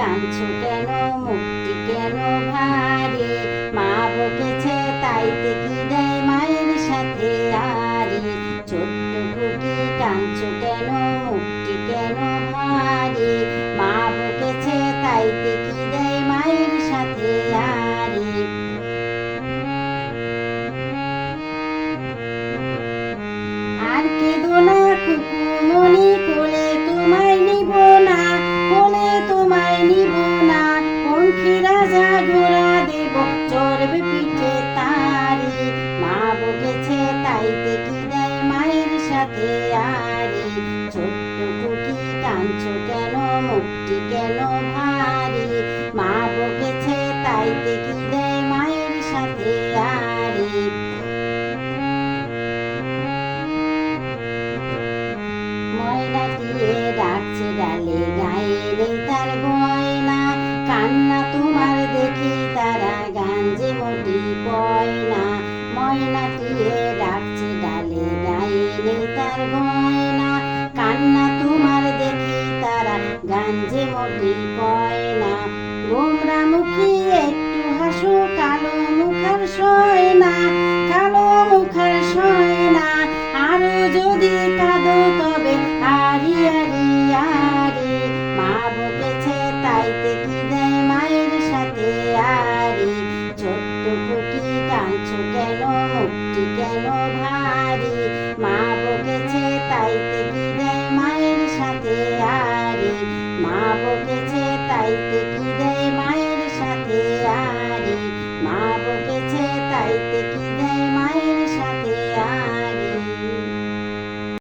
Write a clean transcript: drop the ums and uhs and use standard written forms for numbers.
কাঁদছো কেন, মুখটি কেন ভারী? মা বকেছে তাইতে কি দেয় মায়ের সাথে আরি? ছোট্ট খুকি কাঁদছো কেন, মুখটি কেন ভারী? মা বকেছে তাইতে কি দেয় মায়ের সাথে আরি? আর কেঁদো না খুকু মনি, কোলে তোমায় নিব না, কোলে তোমায় নিব না। পঙ্খী রাজা ঘোড়া দেব, চড়বে পিঠে তারি। মা বকেছে তাইতে কি দেয় মায়ের সাথে আরি? ছোট্ট খুকি কাঁদছো কেন, মুখটি কেন ভারী? মা বকেছে তাইতে কি দেয় মায়ের সাথে আরি? ময়নাটিয়ে ডাকছে ডালে, গায়ে নেই তার গয়না। কান্না তোমার দেখি তারা, গান যে মোটি কয় না। ময়নাটিয়ে ডাকছে ডালে, গায়ে নেই তার গয়না। কান্না তোমার দেখি তারা, গান যে মোটি